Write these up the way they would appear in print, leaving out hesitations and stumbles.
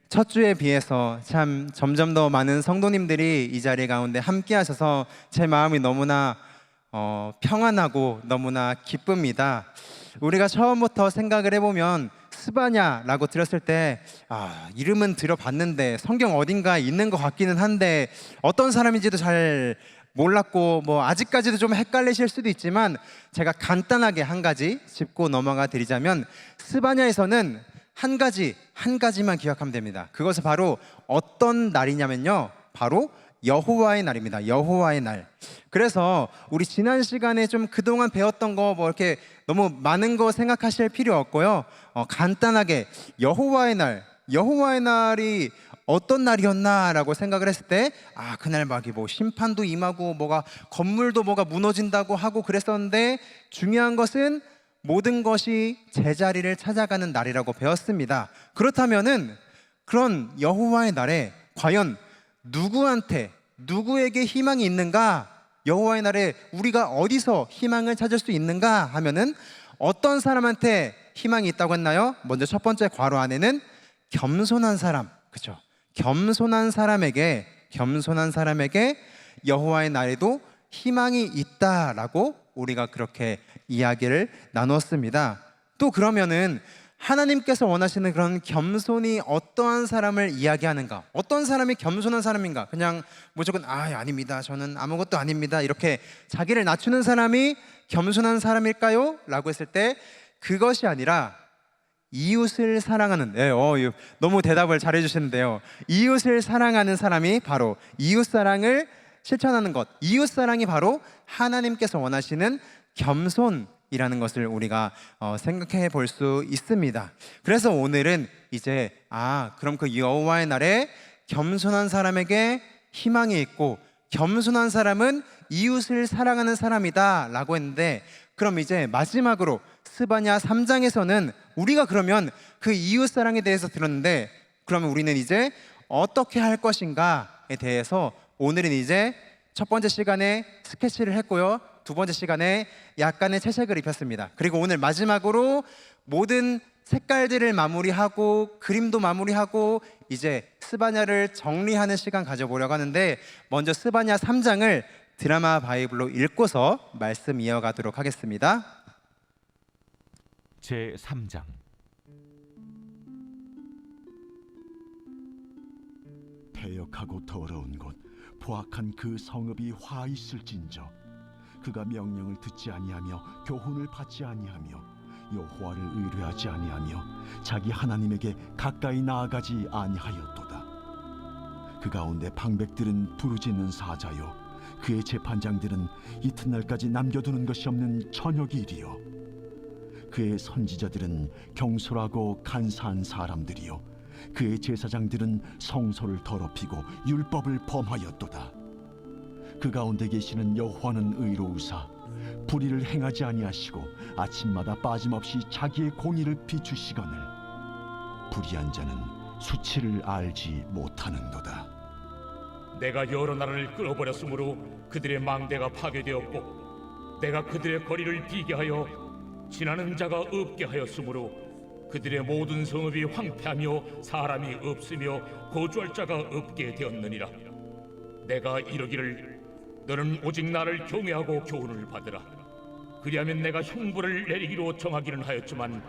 첫 주에 비해서 참 점점 더 많은 성도님들이 이 자리 가운데 함께 하셔서 제 마음이 너무나 평안하고 너무나 기쁩니다. 우리가 처음부터 생각을 해보면 스바냐라고 들었을 때 이름은 들어봤는데 성경 어딘가에 있는 것 같기는 한데 어떤 사람인지도 잘 몰랐고 아직까지도 좀 헷갈리실 수도 있지만 제가 간단하게 한 가지 짚고 넘어가 드리자면 스바냐에서는 한 가지만 기억하면 됩니다. 그것은 바로 어떤 날이냐면요, 바로 여호와의 날입니다. 여호와의 날. 그래서 우리 지난 시간에 좀 그동안 배웠던 거 이렇게 너무 많은 거 생각하실 필요 없고요. 간단하게 여호와의 날이 어떤 날이었나라고 생각을 했을 때 그날 막 심판도 임하고 건물도 무너진다고 하고 그랬었는데 중요한 것은 모든 것이 제자리를 찾아가는 날이라고 배웠습니다. 그렇다면은 그런 여호와의 날에 과연 누구에게 희망이 있는가? 여호와의 날에 우리가 어디서 희망을 찾을 수 있는가 하면은 어떤 사람한테 희망이 있다고 했나요? 먼저 첫 번째 괄호 안에는 겸손한 사람, 그렇죠? 겸손한 사람에게 여호와의 날에도 희망이 있다라고 우리가 그렇게 이야기를 나눴습니다. 또 그러면은 하나님께서 원하시는 그런 겸손이 어떠한 사람을 이야기하는가? 어떤 사람이 겸손한 사람인가? 그냥 무조건 아닙니다, 저는 아무것도 아닙니다, 이렇게 자기를 낮추는 사람이 겸손한 사람일까요? 라고 했을 때 그것이 아니라 이웃을 사랑하는, 너무 대답을 잘해 주시는데요, 이웃을 사랑하는 사람이 바로 이웃사랑을 실천하는 것, 이웃사랑이 바로 하나님께서 원하시는 겸손이라는 것을 우리가 생각해 볼 수 있습니다. 그래서 오늘은 이제 그럼 그 여호와의 날에 겸손한 사람에게 희망이 있고 겸손한 사람은 이웃을 사랑하는 사람이다 라고 했는데, 그럼 이제 마지막으로 스바냐 3장에서는 우리가 그러면 그 이웃사랑에 대해서 들었는데 그러면 우리는 이제 어떻게 할 것인가에 대해서 오늘은 이제 첫 번째 시간에 스케치를 했고요, 두 번째 시간에 약간의 채색을 입혔습니다. 그리고 오늘 마지막으로 모든 색깔들을 마무리하고 그림도 마무리하고 이제 스바냐를 정리하는 시간 가져보려고 하는데, 먼저 스바냐 3장을 드라마 바이블로 읽고서 말씀 이어가도록 하겠습니다. 제 3장. 패역하고 더러운 곳 포악한 그 성읍이 화 있을진저, 그가 명령을 듣지 아니하며 교훈을 받지 아니하며 여호와를 의뢰하지 아니하며 자기 하나님에게 가까이 나아가지 아니하였도다. 그 가운데 방백들은 부르짖는 사자요, 그의 재판장들은 이튿날까지 남겨두는 것이 없는 저녁일이요, 그의 선지자들은 경솔하고 간사한 사람들이요, 그의 제사장들은 성소를 더럽히고 율법을 범하였도다. 그 가운데 계시는 여호와는 의로우사 불의를 행하지 아니하시고 아침마다 빠짐없이 자기의 공의를 비추시거늘 불의한 자는 수치를 알지 못하는도다. 내가 여러 나라를 끌어버렸으므로 그들의 망대가 파괴되었고 내가 그들의 거리를 비게 하여 지나는 자가 없게 하였으므로 그들의 모든 성읍이 황폐하며 사람이 없으며 거주할 자가 없게 되었느니라. 내가 이르기를 너는 오직 나를 경외하고 교훈을 받으라. 그리하면 내가 형벌을 내리기로 정하기는 하였지만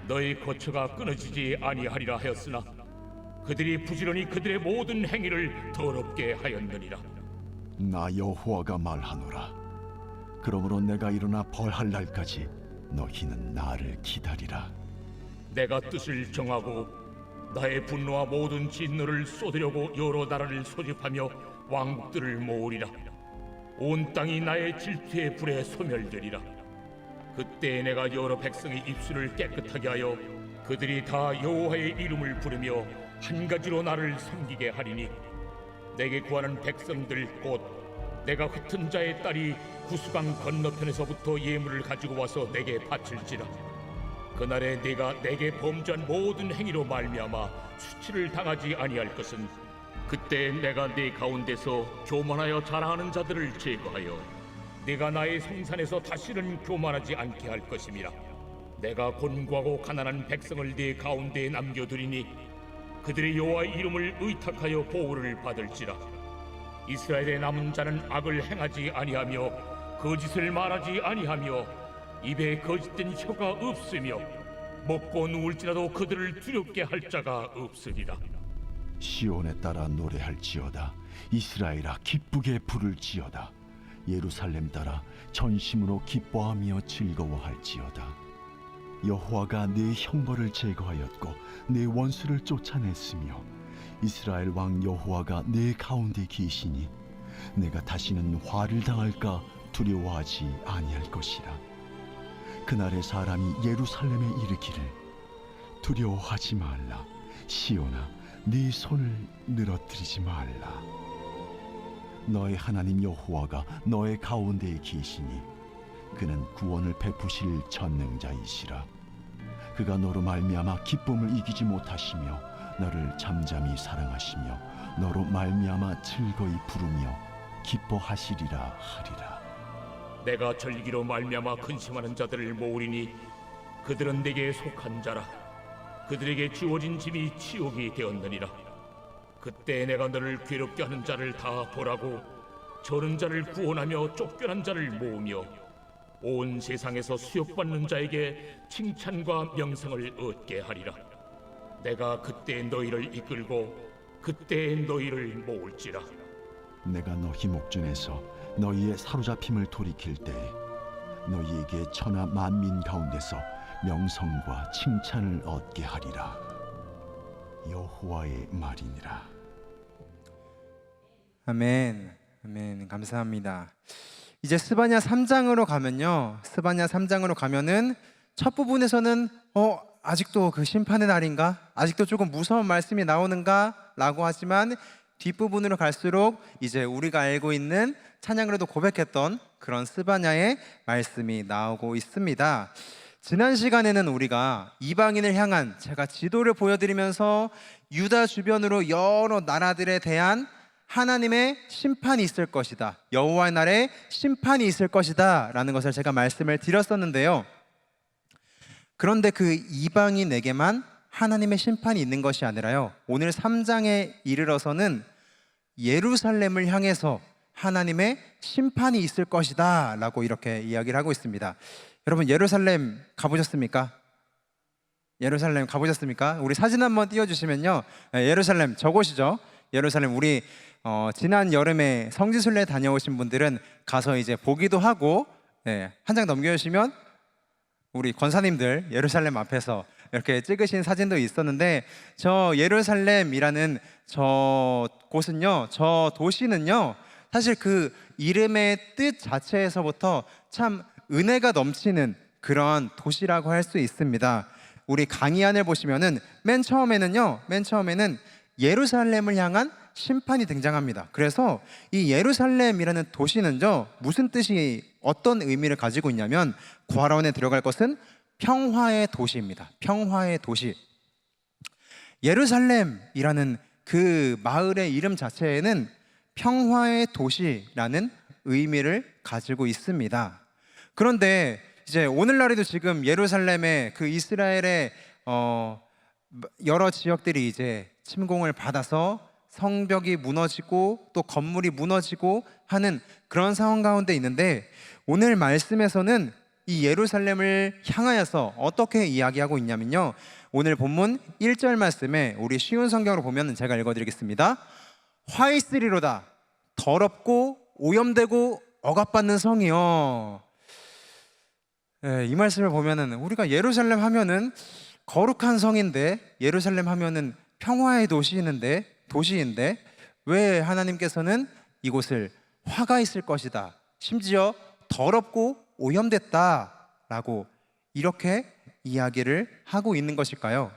너의 거처가 끊어지지 아니하리라 하였으나 그들이 부지런히 그들의 모든 행위를 더럽게 하였느니라. 나 여호와가 말하노라. 그러므로 내가 일어나 벌할 날까지 너희는 나를 기다리라. 내가 뜻을 정하고 나의 분노와 모든 진노를 쏟으려고 여러 나라를 소집하며 왕국들을 모으리라. 온 땅이 나의 질투의 불에 소멸되리라. 그때 내가 여러 백성의 입술을 깨끗하게 하여 그들이 다 여호와의 이름을 부르며 한 가지로 나를 섬기게 하리니 내게 구하는 백성들 곧 내가 흩은 자의 딸이 구수강 건너편에서부터 예물을 가지고 와서 내게 바칠지라. 그날에 네가 내게 범죄한 모든 행위로 말미암아 수치를 당하지 아니할 것은 그때 내가 네 가운데서 교만하여 자랑하는 자들을 제거하여 네가 나의 성산에서 다시는 교만하지 않게 할 것임이라. 내가 곤고하고 가난한 백성을 네 가운데에 남겨두리니 그들의 여호와의 이름을 의탁하여 보호를 받을지라. 이스라엘의 남은 자는 악을 행하지 아니하며 거짓을 말하지 아니하며 입에 거짓된 혀가 없으며 먹고 누울지라도 그들을 두렵게 할 자가 없으리라. 시온에 따라 노래할지어다. 이스라엘아 기쁘게 부를지어다. 예루살렘 따라 전심으로 기뻐하며 즐거워할지어다. 여호와가 내 형벌을 제거하였고 내 원수를 쫓아냈으며 이스라엘 왕 여호와가 내 가운데 계시니 내가 다시는 화를 당할까 두려워하지 아니할 것이라. 그날에 사람이 예루살렘에 이르기를 두려워하지 말라. 시온아 네 손을 늘어뜨리지 말라. 너의 하나님 여호와가 너의 가운데에 계시니 그는 구원을 베푸실 전능자이시라. 그가 너로 말미암아 기쁨을 이기지 못하시며 너를 잠잠히 사랑하시며 너로 말미암아 즐거이 부르며 기뻐하시리라 하리라. 내가 절기로 말미암아 근심하는 자들을 모으리니 그들은 내게 속한 자라. 그들에게 주어진 짐이 치욕이 되었느니라. 그때 내가 너를 괴롭게 하는 자를 다 보라고 저른 자를 구원하며 쫓겨난 자를 모으며 온 세상에서 수욕받는 자에게 칭찬과 명성을 얻게 하리라. 내가 그때 너희를 이끌고 그때 너희를 모을지라. 내가 너희 목전에서 너희의 사로잡힘을 돌이킬 때에 너희에게 천하 만민 가운데서 명성과 칭찬을 얻게 하리라. 여호와의 말이니라. 아멘. 아멘. 감사합니다. 이제 스바냐 3장으로 가면요. 스바냐 3장으로 가면은 첫 부분에서는 아직도 그 심판의 날인가? 아직도 조금 무서운 말씀이 나오는가? 라고 하지만 뒷부분으로 갈수록 이제 우리가 알고 있는 찬양으로도 고백했던 그런 스바냐의 말씀이 나오고 있습니다. 지난 시간에는 우리가 이방인을 향한 제가 지도를 보여드리면서 유다 주변으로 여러 나라들에 대한 하나님의 심판이 있을 것이다, 여호와의 날에 심판이 있을 것이다 라는 것을 제가 말씀을 드렸었는데요. 그런데 그 이방인에게만 하나님의 심판이 있는 것이 아니라요, 오늘 3장에 이르러서는 예루살렘을 향해서 하나님의 심판이 있을 것이다 라고 이렇게 이야기를 하고 있습니다. 여러분, 예루살렘 가보셨습니까? 예루살렘 가보셨습니까? 우리 사진 한번 띄워주시면요, 예루살렘 저곳이죠. 예루살렘, 우리 지난 여름에 성지순례 다녀오신 분들은 가서 이제 보기도 하고, 한 장 넘겨주시면 우리 권사님들 예루살렘 앞에서 이렇게 찍으신 사진도 있었는데, 저 예루살렘이라는 저 곳은요, 저 도시는요, 사실 그 이름의 뜻 자체에서부터 참 은혜가 넘치는 그런 도시라고 할 수 있습니다. 우리 강의안을 보시면은 맨 처음에는 예루살렘을 향한 심판이 등장합니다. 그래서 이 예루살렘이라는 도시는요, 무슨 뜻이, 어떤 의미를 가지고 있냐면, 구하라원에 들어갈 것은 평화의 도시입니다. 평화의 도시. 예루살렘이라는 그 마을의 이름 자체에는 평화의 도시라는 의미를 가지고 있습니다. 그런데 이제 오늘날에도 지금 예루살렘의 그 이스라엘의 여러 지역들이 이제 침공을 받아서 성벽이 무너지고 또 건물이 무너지고 하는 그런 상황 가운데 있는데, 오늘 말씀에서는 이 예루살렘을 향하여서 어떻게 이야기하고 있냐면요, 오늘 본문 1절 말씀에 우리 쉬운 성경으로 보면 제가 읽어드리겠습니다. 화 있으리로다, 더럽고 오염되고 억압받는 성이요. 이 말씀을 보면은 우리가 예루살렘 하면은 거룩한 성인데, 예루살렘 하면은 평화의 도시인데 왜 하나님께서는 이곳을 화가 있을 것이다, 심지어 더럽고 오염됐다라고 이렇게 이야기를 하고 있는 것일까요?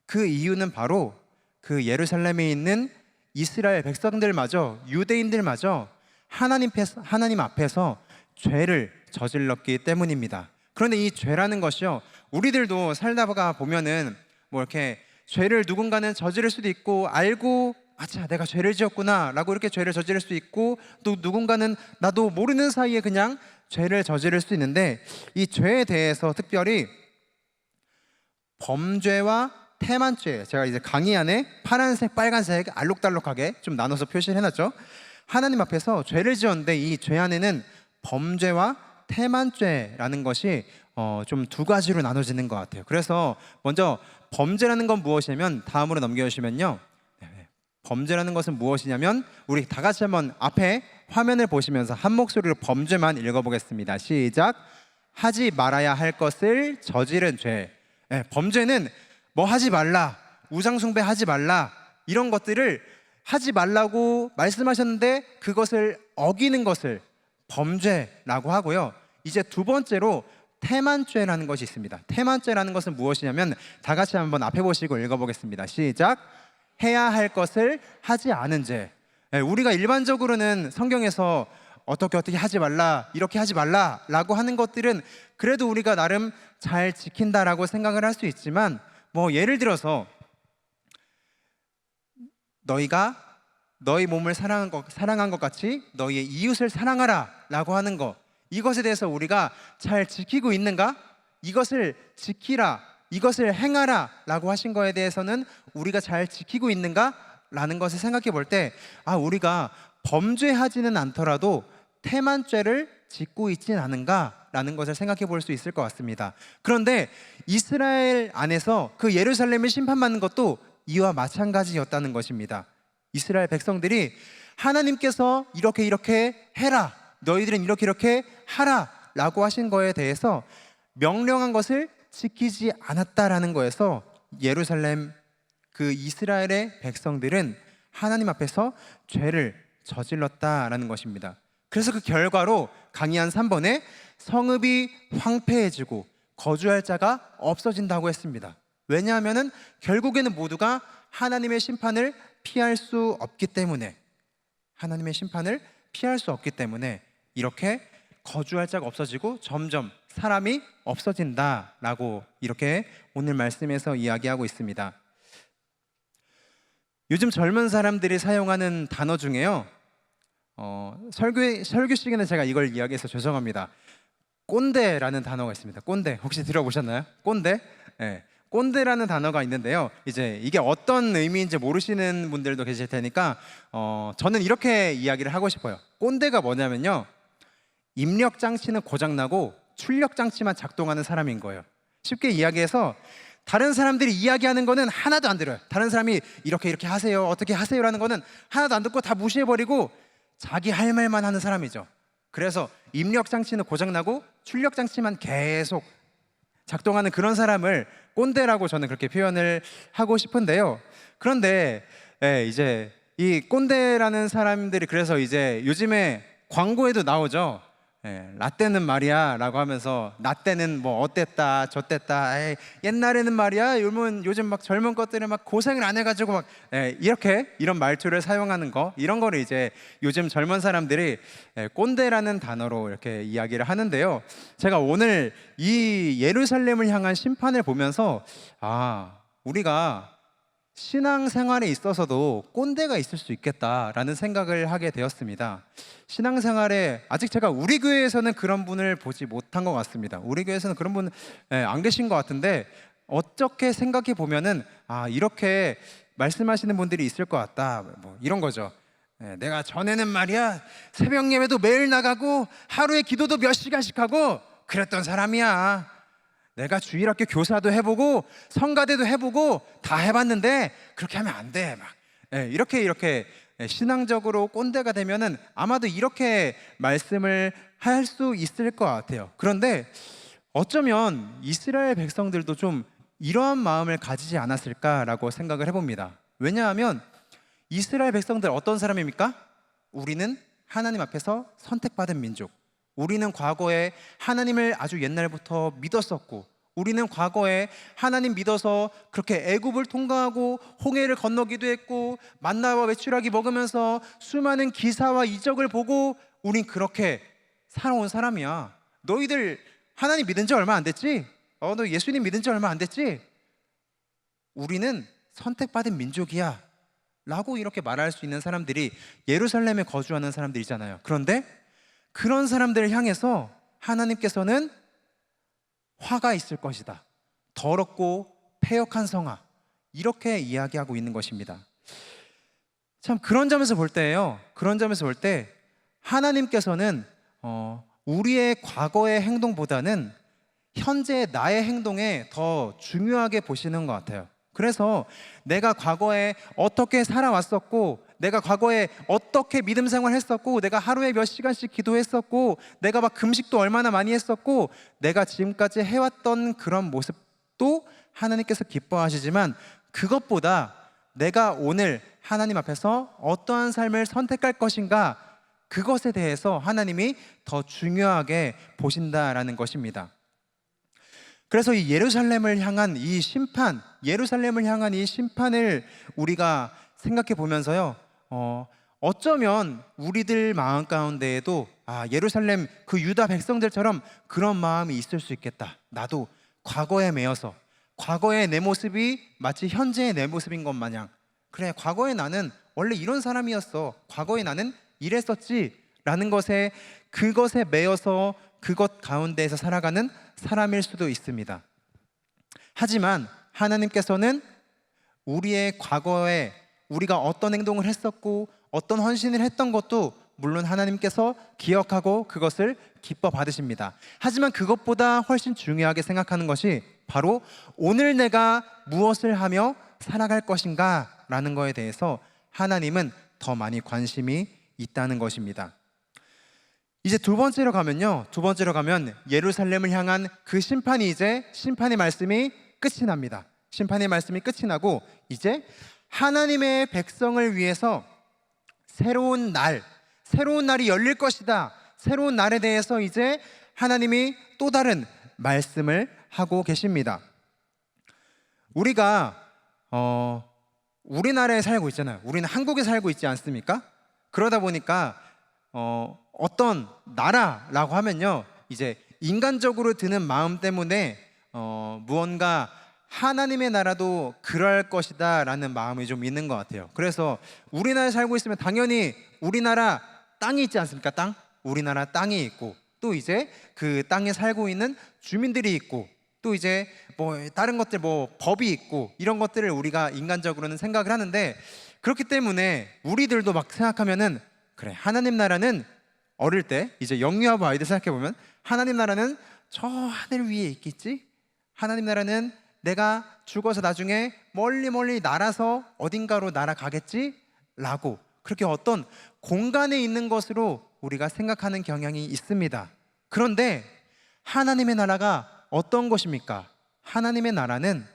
그 이유는 바로 그 예루살렘에 있는 이스라엘 백성들마저, 유대인들마저 하나님 앞에서 죄를 저질렀기 때문입니다. 그런데 이 죄라는 것이요, 우리들도 살다가 보면은 뭐 이렇게 죄를 누군가는 저지를 수도 있고, 알고 아차 내가 죄를 지었구나 라고 이렇게 죄를 저지를 수도 있고, 또 누군가는 나도 모르는 사이에 그냥 죄를 저지를 수 있는데, 이 죄에 대해서 특별히 범죄와 태만죄, 제가 이제 강의 안에 파란색, 빨간색 알록달록하게 좀 나눠서 표시를 해놨죠. 하나님 앞에서 죄를 지었는데 이 죄 안에는 범죄와 태만죄라는 것이 좀 두 가지로 나눠지는 것 같아요. 그래서 먼저 범죄라는 건 무엇이냐면, 다음으로 넘겨주시면요, 범죄라는 것은 무엇이냐면, 우리 다 같이 한번 앞에 화면을 보시면서 한 목소리로 범죄만 읽어보겠습니다. 시작. 하지 말아야 할 것을 저지른 죄. 범죄는 뭐 하지 말라, 우상숭배 하지 말라, 이런 것들을 하지 말라고 말씀하셨는데 그것을 어기는 것을 범죄라고 하고요. 이제 두 번째로 태만죄라는 것이 있습니다. 태만죄라는 것은 무엇이냐면, 다 같이 한번 앞에 보시고 읽어보겠습니다. 시작. 해야 할 것을 하지 않은 죄. 우리가 일반적으로는 성경에서 어떻게 하지 말라, 이렇게 하지 말라라고 하는 것들은 그래도 우리가 나름 잘 지킨다라고 생각을 할 수 있지만, 뭐 예를 들어서 너희가 너희 몸을 사랑한 것 같이 너희의 이웃을 사랑하라 라고 하는 것, 이것에 대해서 우리가 잘 지키고 있는가? 이것을 지키라, 이것을 행하라 라고 하신 거에 대해서는 우리가 잘 지키고 있는가? 라는 것을 생각해 볼 때, 우리가 범죄하지는 않더라도 태만죄를 짓고 있진 않은가? 라는 것을 생각해 볼 수 있을 것 같습니다. 그런데 이스라엘 안에서 그 예루살렘을 심판받는 것도 이와 마찬가지였다는 것입니다. 이스라엘 백성들이 하나님께서 이렇게 해라, 너희들은 이렇게 하라 라고 하신 거에 대해서 명령한 것을 지키지 않았다라는 거에서 예루살렘, 그 이스라엘의 백성들은 하나님 앞에서 죄를 저질렀다라는 것입니다. 그래서 그 결과로 강의한 3번에 성읍이 황폐해지고 거주할 자가 없어진다고 했습니다. 왜냐하면 결국에는 모두가 하나님의 심판을 피할 수 없기 때문에, 하나님의 심판을 피할 수 없기 때문에 이렇게 거주할 자가 없어지고 점점 사람이 없어진다라고 이렇게 오늘 말씀에서 이야기하고 있습니다. 요즘 젊은 사람들이 사용하는 단어 중에요, 설교 시간에 제가 이걸 이야기해서 죄송합니다. 꼰대라는 단어가 있습니다. 꼰대, 혹시 들어보셨나요? 꼰대? 네. 꼰대라는 단어가 있는데요, 이제 이게 어떤 의미인지 모르시는 분들도 계실 테니까 저는 이렇게 이야기를 하고 싶어요. 꼰대가 뭐냐면요, 입력 장치는 고장나고 출력 장치만 작동하는 사람인 거예요. 쉽게 이야기해서 다른 사람들이 이야기하는 거는 하나도 안 들어요. 다른 사람이 이렇게 하세요, 어떻게 하세요라는 거는 하나도 안 듣고 다 무시해버리고 자기 할 말만 하는 사람이죠. 그래서 입력 장치는 고장나고 출력 장치만 계속 작동하는 그런 사람을 꼰대라고 저는 그렇게 표현을 하고 싶은데요. 그런데 이제 이 꼰대라는 사람들이 그래서 이제 요즘에 광고에도 나오죠. 라떼는 말이야 라고 하면서, 라떼는 뭐 어땠다 저땠다, 옛날에는 말이야, 요즘 막 젊은 것들은 막 고생을 안 해가지고 막 이런 말투를 사용하는 거, 이런 거를 이제 요즘 젊은 사람들이 꼰대라는 단어로 이렇게 이야기를 하는데요. 제가 오늘 이 예루살렘을 향한 심판을 보면서 우리가 신앙생활에 있어서도 꼰대가 있을 수 있겠다라는 생각을 하게 되었습니다. 신앙생활에 아직 제가 우리 교회에서는 그런 분을 보지 못한 것 같습니다. 우리 교회에서는 그런 분 안 계신 것 같은데, 어떻게 생각해 보면은 이렇게 말씀하시는 분들이 있을 것 같다, 뭐 이런 거죠. 내가 전에는 말이야 새벽 예배도 매일 나가고 하루에 기도도 몇 시간씩 하고 그랬던 사람이야. 내가 주일학교 교사도 해보고 성가대도 해보고 다 해봤는데 그렇게 하면 안 돼. 막 이렇게 신앙적으로 꼰대가 되면은 아마도 이렇게 말씀을 할 수 있을 것 같아요. 그런데 어쩌면 이스라엘 백성들도 좀 이러한 마음을 가지지 않았을까라고 생각을 해봅니다. 왜냐하면 이스라엘 백성들 어떤 사람입니까? 우리는 하나님 앞에서 선택받은 민족, 우리는 과거에 하나님을 아주 옛날부터 믿었었고, 우리는 과거에 하나님 믿어서 그렇게 애굽을 통과하고 홍해를 건너기도 했고 만나와 메추라기 먹으면서 수많은 기사와 이적을 보고 우린 그렇게 살아온 사람이야. 너희들 하나님 믿은 지 얼마 안 됐지? 너 예수님 믿은 지 얼마 안 됐지? 우리는 선택받은 민족이야 라고 이렇게 말할 수 있는 사람들이 예루살렘에 거주하는 사람들이잖아요. 그런데 그런 사람들을 향해서 하나님께서는 화가 있을 것이다, 더럽고 패역한 성아, 이렇게 이야기하고 있는 것입니다. 참 그런 점에서 볼 때예요. 그런 점에서 볼 때 하나님께서는 우리의 과거의 행동보다는 현재 나의 행동에 더 중요하게 보시는 것 같아요. 그래서 내가 과거에 어떻게 살아왔었고, 내가 과거에 어떻게 믿음 생활했었고, 내가 하루에 몇 시간씩 기도했었고, 내가 막 금식도 얼마나 많이 했었고, 내가 지금까지 해왔던 그런 모습도 하나님께서 기뻐하시지만, 그것보다 내가 오늘 하나님 앞에서 어떠한 삶을 선택할 것인가, 그것에 대해서 하나님이 더 중요하게 보신다라는 것입니다. 그래서 이 예루살렘을 향한 이 심판, 예루살렘을 향한 이 심판을 우리가 생각해 보면서요, 어쩌면 우리들 마음 가운데에도 예루살렘 그 유다 백성들처럼 그런 마음이 있을 수 있겠다. 나도 과거에 매여서 과거의 내 모습이 마치 현재의 내 모습인 것 마냥, 그래 과거에 나는 원래 이런 사람이었어, 과거에 나는 이랬었지 라는 것에, 그것에 매여서 그것 가운데에서 살아가는 사람일 수도 있습니다. 하지만 하나님께서는 우리의 과거에 우리가 어떤 행동을 했었고 어떤 헌신을 했던 것도 물론 하나님께서 기억하고 그것을 기뻐 받으십니다. 하지만 그것보다 훨씬 중요하게 생각하는 것이 바로 오늘 내가 무엇을 하며 살아갈 것인가 라는 거에 대해서 하나님은 더 많이 관심이 있다는 것입니다. 이제 두 번째로 가면 예루살렘을 향한 그 심판이, 이제 심판의 말씀이 끝이 납니다. 심판의 말씀이 끝이 나고 이제 하나님의 백성을 위해서 새로운 날이 열릴 것이다. 새로운 날에 대해서 이제 하나님이 또 다른 말씀을 하고 계십니다. 우리가 우리나라에 살고 있잖아요. 우리는 한국에 살고 있지 않습니까? 그러다 보니까 어떤 나라라고 하면요, 이제 인간적으로 드는 마음 때문에 무언가 하나님의 나라도 그럴 것이다 라는 마음이 좀 있는 것 같아요. 그래서 우리나라에 살고 있으면 당연히 우리나라 땅이 있지 않습니까? 땅? 우리나라 땅이 있고, 또 이제 그 땅에 살고 있는 주민들이 있고, 또 이제 뭐 다른 것들, 뭐 법이 있고, 이런 것들을 우리가 인간적으로는 생각을 하는데, 그렇기 때문에 우리들도 막 생각하면은, 그래 하나님 나라는, 어릴 때 이제 영유아부 아이들 생각해 보면 하나님 나라는 저 하늘 위에 있겠지? 하나님 나라는 내가 죽어서 나중에 멀리 날아서 어딘가로 날아가겠지? 라고 그렇게 어떤 공간에 있는 것으로 우리가 생각하는 경향이 있습니다. 그런데 하나님의 나라가 어떤 것입니까? 하나님의 나라는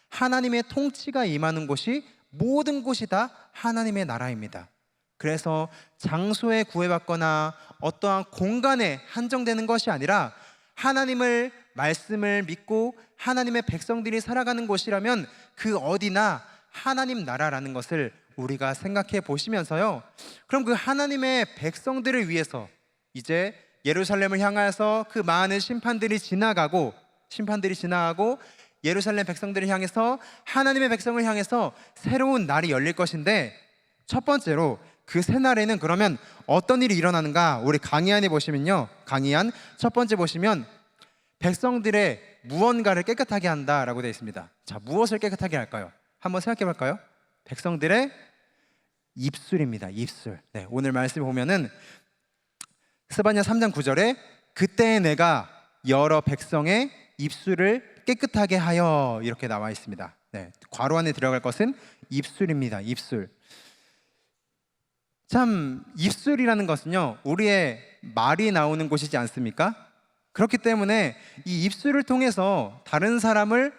하나님의 통치가 임하는 곳이, 모든 곳이 다 하나님의 나라입니다. 그래서 장소에 구애받거나 어떠한 공간에 한정되는 것이 아니라 하나님을, 말씀을 믿고 하나님의 백성들이 살아가는 곳이라면 그 어디나 하나님 나라라는 것을 우리가 생각해 보시면서요, 그럼 그 하나님의 백성들을 위해서 이제 예루살렘을 향해서 그 많은 심판들이 지나가고 예루살렘 백성들을 향해서, 하나님의 백성을 향해서 새로운 날이 열릴 것인데, 첫 번째로 그 새날에는 그러면 어떤 일이 일어나는가? 우리 강의안에 보시면요, 강의안 첫 번째 보시면 백성들의 무언가를 깨끗하게 한다라고 되어 있습니다. 자, 무엇을 깨끗하게 할까요? 한번 생각해 볼까요? 백성들의 입술입니다. 입술. 네, 오늘 말씀 보면은 스바냐 3장 9절에 그때 내가 여러 백성의 입술을 깨끗하게 하여, 이렇게 나와 있습니다. 네, 괄호 안에 들어갈 것은 입술입니다. 입술. 참 입술이라는 것은요, 우리의 말이 나오는 곳이지 않습니까? 그렇기 때문에 이 입술을 통해서 다른 사람을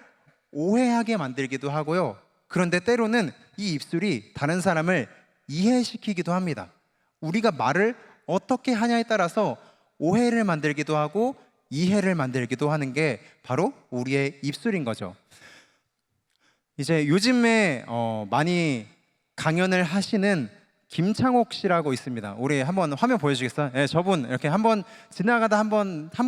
오해하게 만들기도 하고요, 그런데 때로는 이 입술이 다른 사람을 이해시키기도 합니다. 우리가 말을 어떻게 하냐에 따라서 오해를 만들기도 하고 이해를 만들기도 하는 게 바로 우리의 입술인 거죠. 이제 요즘에 많이 강연을 하시는 김창옥 씨라고 있습니다. 우리 한번 화면 보여주겠어요? 네, 저분 이렇게 한번 지나가다 한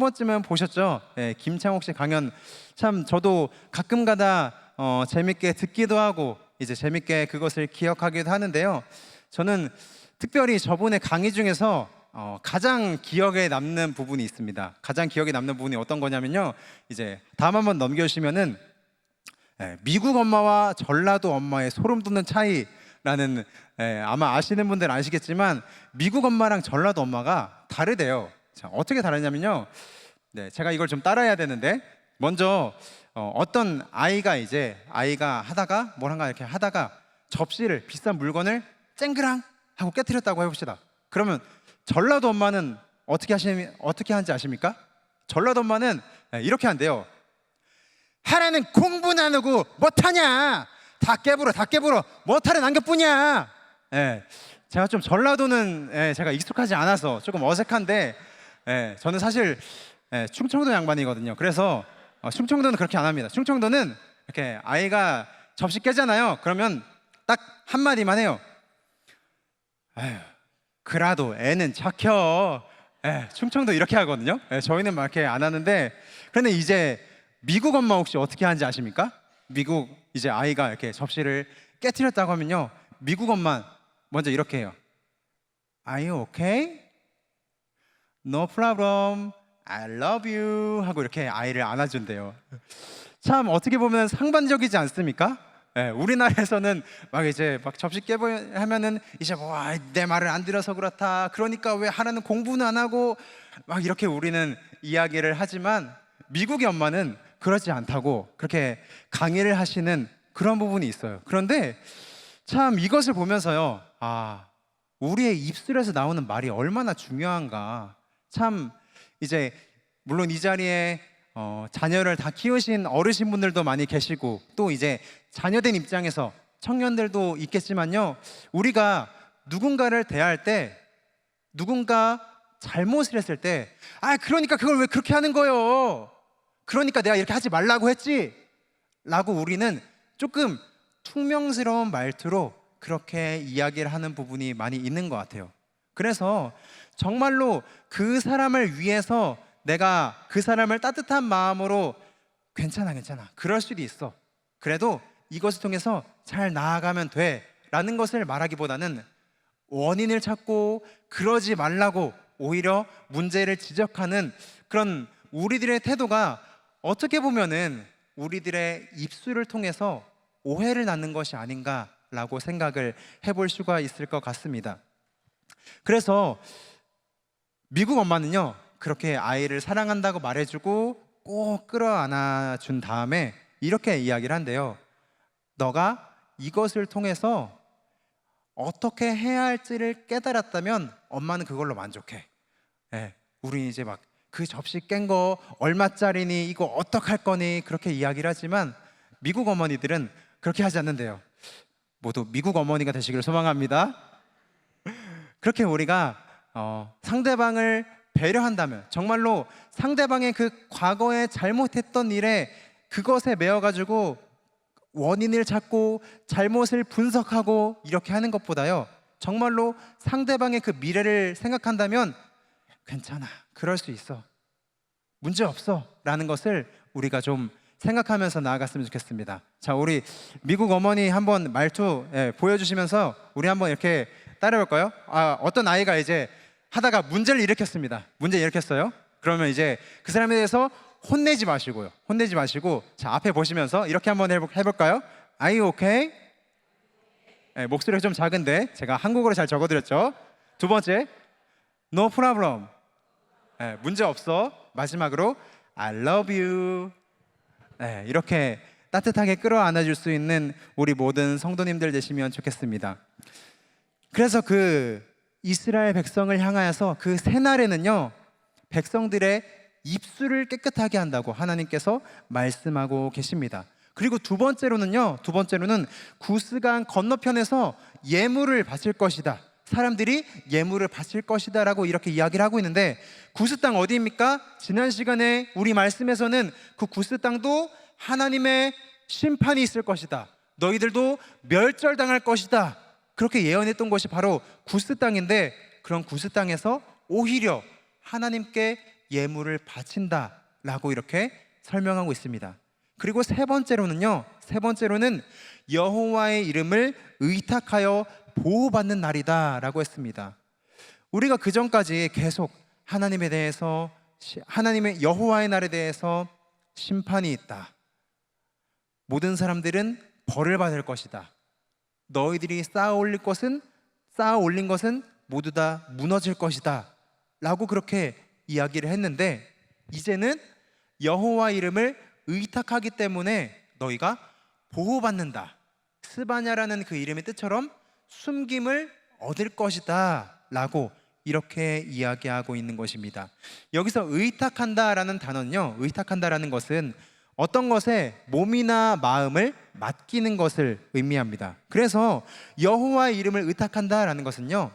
번쯤은 보셨죠? 네, 김창옥 씨 강연 참 저도 가끔가다 재밌게 듣기도 하고 이제 재밌게 그것을 기억하기도 하는데요. 저는 특별히 저분의 강의 중에서 가장 기억에 남는 부분이 있습니다. 가장 기억에 남는 부분이 어떤 거냐면요, 이제 다음 한번 넘겨주시면은 미국 엄마와 전라도 엄마의 소름 돋는 차이라는, 아마 아시는 분들은 아시겠지만 미국 엄마랑 전라도 엄마가 다르대요. 자, 어떻게 다르냐면요. 제가 이걸 좀 따라해야 되는데, 먼저 어떤 아이가 하다가 뭘 이렇게 하다가 접시를, 비싼 물건을 쨍그랑 하고 깨트렸다고 해봅시다. 그러면 전라도 엄마는 어떻게 하는지 아십니까? 전라도 엄마는 이렇게 한대요. 하나는 공부는 안 하고 못하냐? 다 깨불어 못하는 안겨뿐이야. 제가 좀 전라도는 제가 익숙하지 않아서 조금 어색한데, 저는 사실 충청도 양반이거든요. 그래서 충청도는 그렇게 안 합니다. 충청도는 이렇게 아이가 접시 깨잖아요. 그러면 딱 한마디만 해요. 에휴, 그라도 애는 착혀. 충청도 이렇게 하거든요. 저희는 막 이렇게 안 하는데, 그런데 이제 미국 엄마 혹시 어떻게 하는지 아십니까? 미국 이제 아이가 이렇게 접시를 깨트렸다고 하면요, 미국 엄마 먼저 이렇게 해요. Are you okay? No problem. I love you. 하고 이렇게 아이를 안아준대요. 참 어떻게 보면 상반적이지 않습니까? 우리나라에서는 막 이제 막 접시 깨보면은 이제 내 말을 안 들어서 그렇다. 그러니까 왜 하나는 공부는 안 하고 막 이렇게 우리는 이야기를 하지만, 미국의 엄마는 그러지 않다고 그렇게 강의를 하시는 그런 부분이 있어요. 그런데 참 이것을 보면서요, 우리의 입술에서 나오는 말이 얼마나 중요한가. 참 이제 물론 이 자리에 자녀를 다 키우신 어르신분들도 많이 계시고, 또 이제 자녀된 입장에서 청년들도 있겠지만요, 우리가 누군가를 대할 때, 누군가 잘못을 했을 때, 그러니까 그걸 왜 그렇게 하는 거요? 그러니까 내가 이렇게 하지 말라고 했지? 라고 우리는 조금 퉁명스러운 말투로 그렇게 이야기를 하는 부분이 많이 있는 것 같아요. 그래서 정말로 그 사람을 위해서 내가 그 사람을 따뜻한 마음으로 괜찮아 그럴 수도 있어, 그래도 이것을 통해서 잘 나아가면 돼 라는 것을 말하기보다는 원인을 찾고 그러지 말라고 오히려 문제를 지적하는 그런 우리들의 태도가 어떻게 보면은 우리들의 입술을 통해서 오해를 낳는 것이 아닌가라고 생각을 해볼 수가 있을 것 같습니다. 그래서 미국 엄마는요, 그렇게 아이를 사랑한다고 말해주고 꼭 끌어안아 준 다음에 이렇게 이야기를 한대요. 너가 이것을 통해서 어떻게 해야 할지를 깨달았다면 엄마는 그걸로 만족해. 우리 이제 막 그 접시 깬 거 얼마짜리니, 이거 어떡할 거니, 그렇게 이야기를 하지만 미국 어머니들은 그렇게 하지 않는데요. 모두 미국 어머니가 되시기를 소망합니다. 그렇게 우리가 상대방을 배려한다면, 정말로 상대방의 그 과거에 잘못했던 일에 그것에 매여가지고 원인을 찾고 잘못을 분석하고 이렇게 하는 것보다요, 정말로 상대방의 그 미래를 생각한다면 괜찮아, 그럴 수 있어, 문제 없어 라는 것을 우리가 좀 생각하면서 나아갔으면 좋겠습니다. 자, 우리 미국 어머니 한번 말투 보여주시면서 우리 한번 이렇게 따라해볼까요? 어떤 아이가 이제 하다가 문제를 일으켰습니다. 문제 일으켰어요. 그러면 이제 그 사람에 대해서 혼내지 마시고 자, 앞에 보시면서 이렇게 한번 해볼까요? Are you okay? 목소리가 좀 작은데 제가 한국어로 잘 적어드렸죠. 두 번째, No problem. 문제 없어. 마지막으로 I love you. 이렇게 따뜻하게 끌어안아줄 수 있는 우리 모든 성도님들 되시면 좋겠습니다. 그래서 그 이스라엘 백성을 향하여서 그 새날에는요, 백성들의 입술을 깨끗하게 한다고 하나님께서 말씀하고 계십니다. 그리고 두 번째로는 구스강 건너편에서 예물을 바칠 것이다, 사람들이 예물을 바칠 것이다 라고 이렇게 이야기를 하고 있는데, 구스 땅 어디입니까? 지난 시간에 우리 말씀에서는 그 구스 땅도 하나님의 심판이 있을 것이다, 너희들도 멸절당할 것이다, 그렇게 예언했던 것이 바로 구스 땅인데, 그런 구스 땅에서 오히려 하나님께 예물을 바친다 라고 이렇게 설명하고 있습니다. 그리고 세 번째로는 여호와의 이름을 의탁하여 보호받는 날이다 라고 했습니다. 우리가 그 전까지 계속 하나님에 대해서, 하나님의 여호와의 날에 대해서 심판이 있다, 모든 사람들은 벌을 받을 것이다. 너희들이 쌓아 올린 것은 모두 다 무너질 것이다 라고 그렇게 이야기를 했는데, 이제는 여호와 이름을 의탁하기 때문에 너희가 보호받는다. 스바냐라는 그 이름의 뜻처럼 숨김을 얻을 것이다 라고 이렇게 이야기하고 있는 것입니다. 여기서 의탁한다라는 단어는요, 의탁한다라는 것은 어떤 것에 몸이나 마음을 맡기는 것을 의미합니다. 그래서 여호와의 이름을 의탁한다라는 것은요,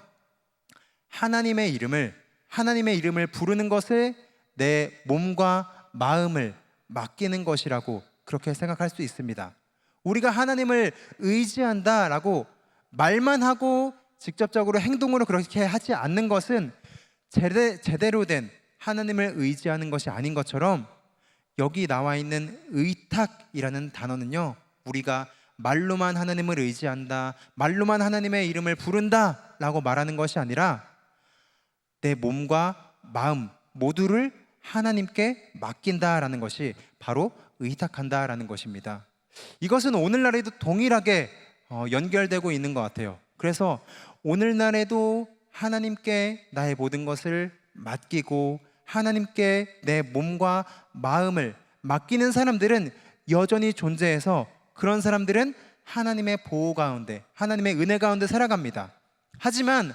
하나님의 이름을 부르는 것에 내 몸과 마음을 맡기는 것이라고 그렇게 생각할 수 있습니다. 우리가 하나님을 의지한다라고 말만 하고 직접적으로 행동으로 그렇게 하지 않는 것은 제대로 된 하나님을 의지하는 것이 아닌 것처럼, 여기 나와 있는 의탁이라는 단어는요, 우리가 말로만 하나님을 의지한다, 말로만 하나님의 이름을 부른다 라고 말하는 것이 아니라 내 몸과 마음 모두를 하나님께 맡긴다라는 것이 바로 의탁한다라는 것입니다. 이것은 오늘날에도 동일하게 연결되고 있는 것 같아요. 그래서 오늘날에도 하나님께 나의 모든 것을 맡기고 하나님께 내 몸과 마음을 맡기는 사람들은 여전히 존재해서, 그런 사람들은 하나님의 보호 가운데, 하나님의 은혜 가운데 살아갑니다. 하지만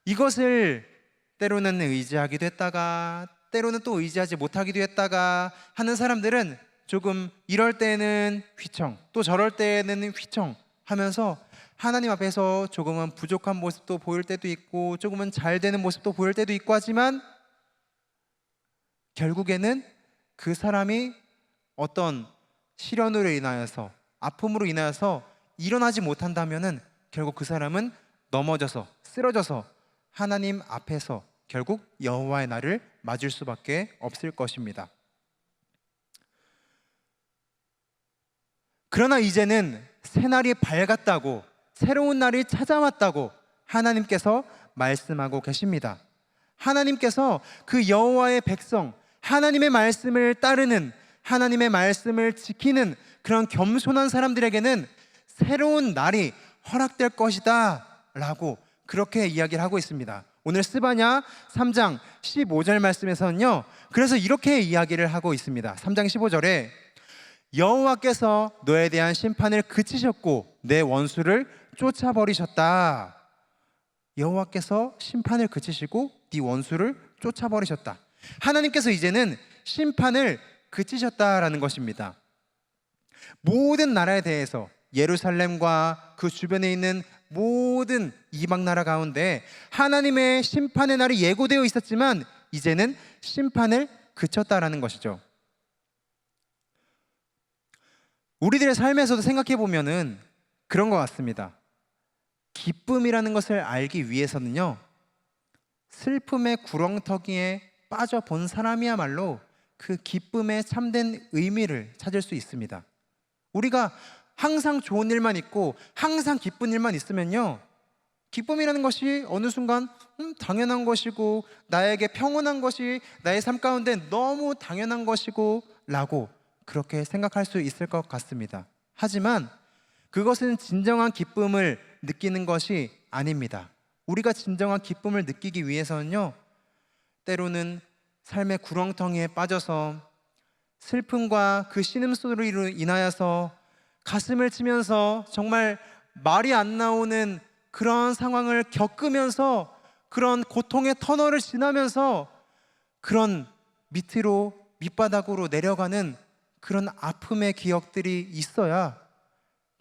이것을 때로는 의지하기도 했다가 때로는 또 의지하지 못하기도 했다가 하는 사람들은 조금 이럴 때는 휘청, 또 저럴 때는 휘청 하면서 하나님 앞에서 조금은 부족한 모습도 보일 때도 있고 조금은 잘 되는 모습도 보일 때도 있고 하지만, 결국에는 그 사람이 어떤 시련으로 인하여서, 아픔으로 인하여서 일어나지 못한다면은 결국 그 사람은 넘어져서 쓰러져서 하나님 앞에서 결국 여호와의 날을 맞을 수밖에 없을 것입니다. 그러나 이제는 새날이 밝았다고, 새로운 날이 찾아왔다고 하나님께서 말씀하고 계십니다. 하나님께서 그 여호와의 백성, 하나님의 말씀을 따르는, 하나님의 말씀을 지키는 그런 겸손한 사람들에게는 새로운 날이 허락될 것이다 라고 그렇게 이야기를 하고 있습니다. 오늘 스바냐 3장 15절 말씀에서는요, 그래서 이렇게 이야기를 하고 있습니다. 3장 15절에 여호와께서 너에 대한 심판을 그치셨고 내 원수를 쫓아버리셨다. 여호와께서 심판을 그치시고 네 원수를 쫓아버리셨다. 하나님께서 이제는 심판을 그치셨다라는 것입니다. 모든 나라에 대해서, 예루살렘과 그 주변에 있는 모든 이방 나라 가운데 하나님의 심판의 날이 예고되어 있었지만 이제는 심판을 그쳤다라는 것이죠. 우리들의 삶에서도 생각해 보면은 그런 것 같습니다. 기쁨이라는 것을 알기 위해서는요, 슬픔의 구렁텅이에 빠져본 사람이야말로 그 기쁨의 참된 의미를 찾을 수 있습니다. 우리가 항상 좋은 일만 있고 항상 기쁜 일만 있으면요, 기쁨이라는 것이 어느 순간 당연한 것이고 나에게 평온한 것이 나의 삶 가운데 너무 당연한 것이고 라고 그렇게 생각할 수 있을 것 같습니다. 하지만 그것은 진정한 기쁨을 느끼는 것이 아닙니다. 우리가 진정한 기쁨을 느끼기 위해서는요, 때로는 삶의 구렁텅이에 빠져서 슬픔과 그 신음소리로 인하여서 가슴을 치면서 정말 말이 안 나오는 그런 상황을 겪으면서, 그런 고통의 터널을 지나면서 그런 밑바닥으로 내려가는 그런 아픔의 기억들이 있어야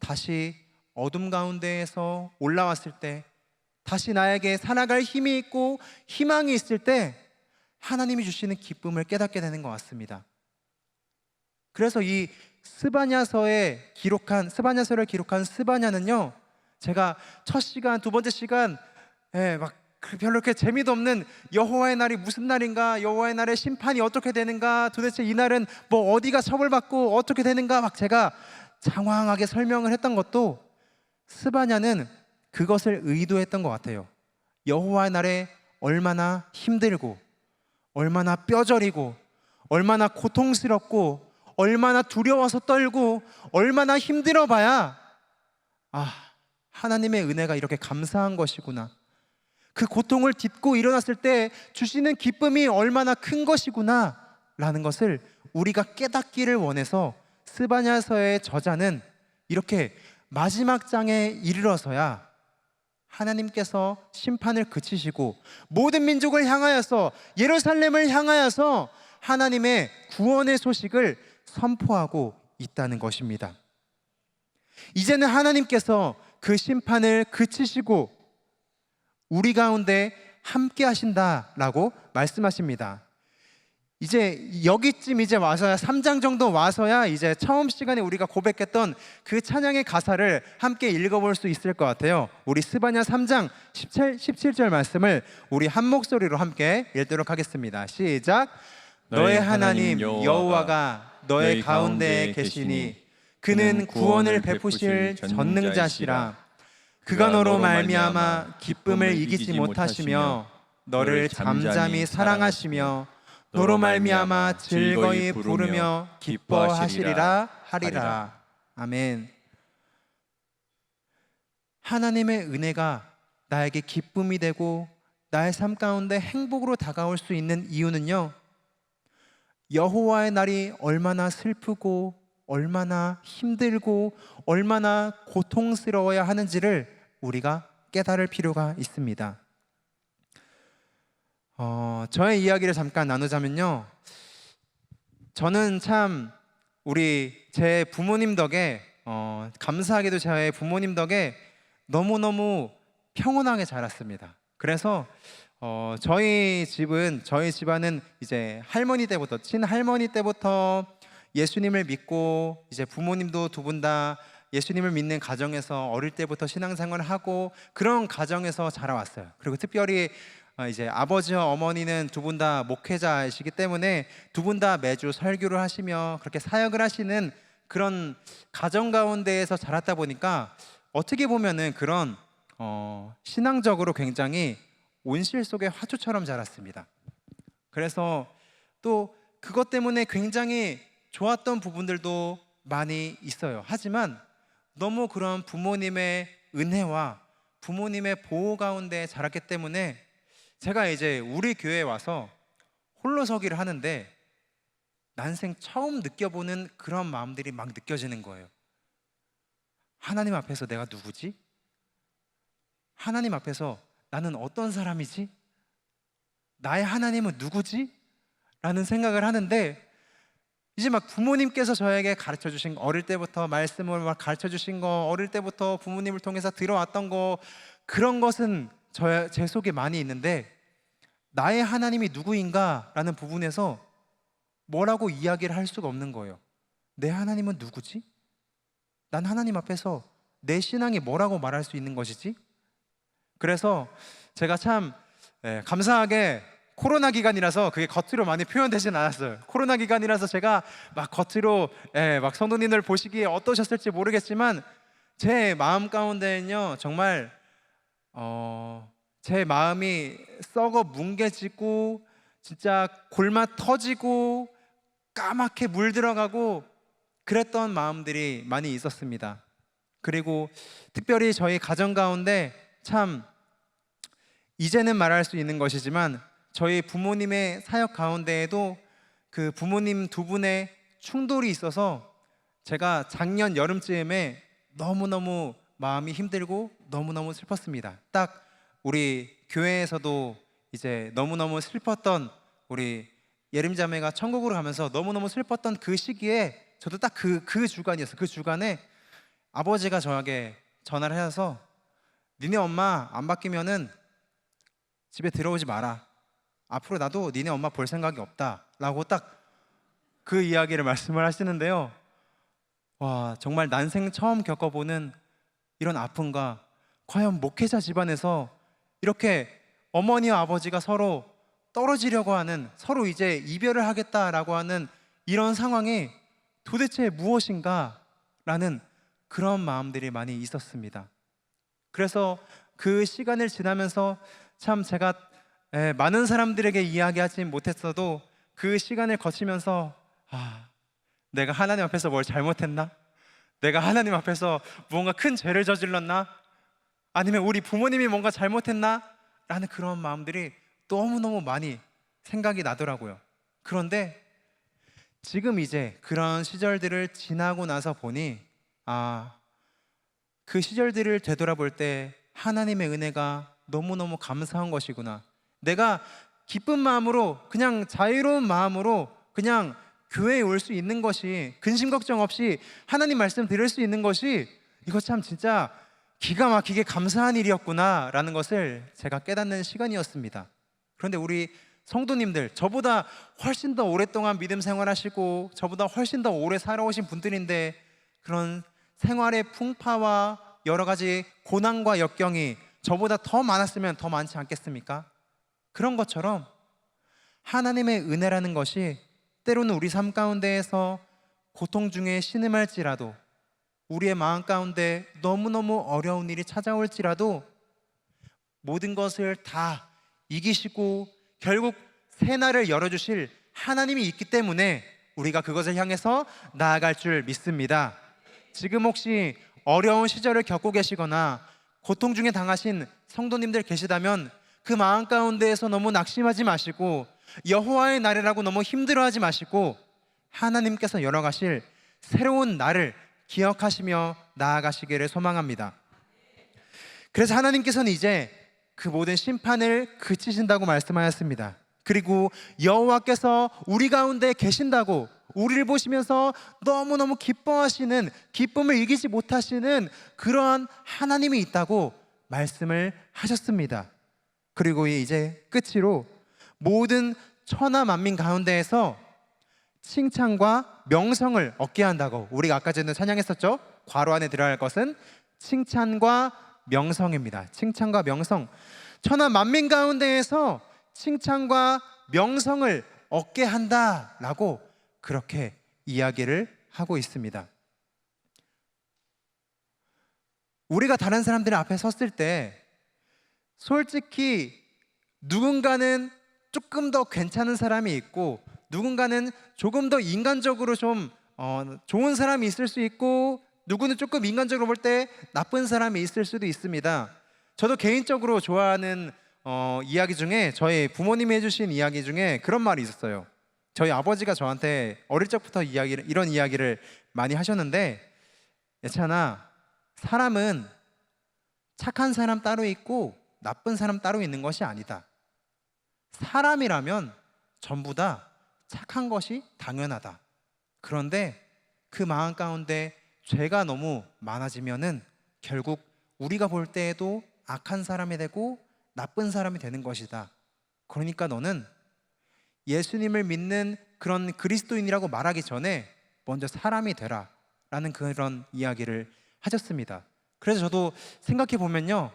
다시 어둠 가운데에서 올라왔을 때, 다시 나에게 살아갈 힘이 있고 희망이 있을 때 하나님이 주시는 기쁨을 깨닫게 되는 것 같습니다. 그래서 이 스바냐서를 기록한 스바냐는요, 제가 첫 시간, 두 번째 시간 막 별로 그렇게 재미도 없는 여호와의 날이 무슨 날인가, 여호와의 날의 심판이 어떻게 되는가, 도대체 이 날은 뭐 어디가 처벌받고 어떻게 되는가 막 제가 장황하게 설명을 했던 것도, 스바냐는 그것을 의도했던 것 같아요. 여호와의 날에 얼마나 힘들고 얼마나 뼈저리고 얼마나 고통스럽고 얼마나 두려워서 떨고 얼마나 힘들어 봐야 하나님의 은혜가 이렇게 감사한 것이구나, 그 고통을 딛고 일어났을 때 주시는 기쁨이 얼마나 큰 것이구나 라는 것을 우리가 깨닫기를 원해서 스바냐서의 저자는 이렇게 마지막 장에 이르러서야 하나님께서 심판을 그치시고 모든 민족을 향하여서, 예루살렘을 향하여서 하나님의 구원의 소식을 선포하고 있다는 것입니다. 이제는 하나님께서 그 심판을 그치시고 우리 가운데 함께 하신다라고 말씀하십니다. 이제 여기쯤 이제 와서야 3장 정도 와서야 이제 처음 시간에 우리가 고백했던 그 찬양의 가사를 함께 읽어볼 수 있을 것 같아요. 우리 스바냐 3장 17절 말씀을 우리 한 목소리로 함께 읽도록 하겠습니다. 시작. 너의 하나님 여호와가 너의 가운데에 계시니 그는 구원을 베푸실 전능자시라. 그가 너로 말미암아 기쁨을 이기지 못하시며 너를 잠잠히 사랑하시며 너로 말미암아 즐거이 부르며 기뻐하시리라 하리라. 아멘. 하나님의 은혜가 나에게 기쁨이 되고 나의 삶 가운데 행복으로 다가올 수 있는 이유는요, 여호와의 날이 얼마나 슬프고 얼마나 힘들고 얼마나 고통스러워야 하는지를 우리가 깨달을 필요가 있습니다. 저의 이야기를 잠깐 나누자면요, 저는 참 제 부모님 덕에 감사하게도 제 부모님 덕에 너무너무 평온하게 자랐습니다. 그래서 저희 집안은 이제 할머니 때부터, 친할머니 때부터 예수님을 믿고, 이제 부모님도 두 분 다 예수님을 믿는 가정에서 어릴 때부터 신앙생활을 하고 그런 가정에서 자라왔어요. 그리고 특별히 이제 아버지와 어머니는 두 분 다 목회자이시기 때문에 두 분 다 매주 설교를 하시며 그렇게 사역을 하시는 그런 가정 가운데에서 자랐다 보니까 어떻게 보면은 그런 신앙적으로 굉장히 온실 속의 화초처럼 자랐습니다. 그래서 또 그것 때문에 굉장히 좋았던 부분들도 많이 있어요. 하지만 너무 그런 부모님의 은혜와 부모님의 보호 가운데 자랐기 때문에 제가 이제 우리 교회에 와서 홀로서기를 하는데 난생 처음 느껴보는 그런 마음들이 막 느껴지는 거예요. 하나님 앞에서 내가 누구지? 하나님 앞에서 나는 어떤 사람이지? 나의 하나님은 누구지? 라는 생각을 하는데, 이제 막 부모님께서 저에게 가르쳐 주신, 어릴 때부터 말씀을 막 가르쳐 주신 거, 어릴 때부터 부모님을 통해서 들어왔던 거, 그런 것은 제 속에 많이 있는데 나의 하나님이 누구인가 라는 부분에서 뭐라고 이야기를 할 수가 없는 거예요. 내 하나님은 누구지? 난 하나님 앞에서 내 신앙이 뭐라고 말할 수 있는 것이지? 그래서 제가 참 감사하게 코로나 기간이라서 그게 겉으로 많이 표현되진 않았어요. 코로나 기간이라서 제가 막 겉으로 막 성도님들 보시기에 어떠셨을지 모르겠지만 제 마음 가운데는요, 정말 제 마음이 썩어 뭉개지고 진짜 골마 터지고 까맣게 물들어가고 그랬던 마음들이 많이 있었습니다. 그리고 특별히 저희 가정 가운데 참 이제는 말할 수 있는 것이지만 저희 부모님의 사역 가운데에도 그 부모님 두 분의 충돌이 있어서 제가 작년 여름쯤에 너무너무 마음이 힘들고 너무너무 슬펐습니다. 딱 우리 교회에서도 이제 너무너무 슬펐던 우리 예림자매가 천국으로 가면서 너무너무 슬펐던 그 시기에 저도 딱 그 주간이었어요. 그 주간에 아버지가 저에게 전화를 해서 니네 엄마 안 바뀌면은 집에 들어오지 마라. 앞으로 나도 니네 엄마 볼 생각이 없다 라고 딱 그 이야기를 말씀을 하시는데요, 와, 정말 난생 처음 겪어보는 이런 아픔과, 과연 목회자 집안에서 이렇게 어머니와 아버지가 서로 떨어지려고 하는, 서로 이제 이별을 하겠다라고 하는 이런 상황이 도대체 무엇인가 라는 그런 마음들이 많이 있었습니다. 그래서 그 시간을 지나면서 참 제가 많은 사람들에게 이야기하지 못했어도 그 시간을 거치면서 내가 하나님 앞에서 뭘 잘못했나? 내가 하나님 앞에서 무언가 큰 죄를 저질렀나? 아니면 우리 부모님이 뭔가 잘못했나? 라는 그런 마음들이 너무너무 많이 생각이 나더라고요. 그런데 지금 이제 그런 시절들을 지나고 나서 보니 그 시절들을 되돌아볼 때 하나님의 은혜가 너무너무 감사한 것이구나. 내가 기쁜 마음으로, 그냥 자유로운 마음으로 그냥 교회에 올 수 있는 것이, 근심 걱정 없이 하나님 말씀 들을 수 있는 것이, 이거 참 진짜 기가 막히게 감사한 일이었구나 라는 것을 제가 깨닫는 시간이었습니다. 그런데 우리 성도님들, 저보다 훨씬 더 오랫동안 믿음 생활하시고 저보다 훨씬 더 오래 살아오신 분들인데 그런 생활의 풍파와 여러 가지 고난과 역경이 저보다 더 많았으면 더 많지 않겠습니까? 그런 것처럼 하나님의 은혜라는 것이 때로는 우리 삶 가운데에서 고통 중에 신음할지라도, 우리의 마음 가운데 너무너무 어려운 일이 찾아올지라도 모든 것을 다 이기시고 결국 새날을 열어주실 하나님이 있기 때문에 우리가 그것을 향해서 나아갈 줄 믿습니다. 지금 혹시 어려운 시절을 겪고 계시거나 고통 중에 당하신 성도님들 계시다면 그 마음 가운데에서 너무 낙심하지 마시고, 여호와의 날이라고 너무 힘들어하지 마시고, 하나님께서 열어가실 새로운 날을 기억하시며 나아가시기를 소망합니다. 그래서 하나님께서는 이제 그 모든 심판을 그치신다고 말씀하였습니다. 그리고 여호와께서 우리 가운데 계신다고, 우리를 보시면서 너무너무 기뻐하시는, 기쁨을 이기지 못하시는 그러한 하나님이 있다고 말씀을 하셨습니다. 그리고 이제 끝으로 모든 천하 만민 가운데에서 칭찬과 명성을 얻게 한다고, 우리가 아까 전에 찬양했었죠? 괄호 안에 들어갈 것은 칭찬과 명성입니다. 칭찬과 명성, 천하 만민 가운데에서 칭찬과 명성을 얻게 한다라고 그렇게 이야기를 하고 있습니다. 우리가 다른 사람들 앞에 섰을 때 솔직히 누군가는 조금 더 괜찮은 사람이 있고, 누군가는 조금 더 인간적으로 좀 좋은 사람이 있을 수 있고, 누구는 조금 인간적으로 볼 때 나쁜 사람이 있을 수도 있습니다. 저도 개인적으로 좋아하는 이야기 중에, 저희 부모님이 해주신 이야기 중에 그런 말이 있었어요. 저희 아버지가 저한테 어릴 적부터 이런 이야기를 많이 하셨는데, 예찬아, 사람은 착한 사람 따로 있고 나쁜 사람 따로 있는 것이 아니다. 사람이라면 전부 다 착한 것이 당연하다. 그런데 그 마음 가운데 죄가 너무 많아지면은 결국 우리가 볼 때에도 악한 사람이 되고 나쁜 사람이 되는 것이다. 그러니까 너는 예수님을 믿는 그런 그리스도인이라고 말하기 전에 먼저 사람이 되라 라는 그런 이야기를 하셨습니다. 그래서 저도 생각해 보면요,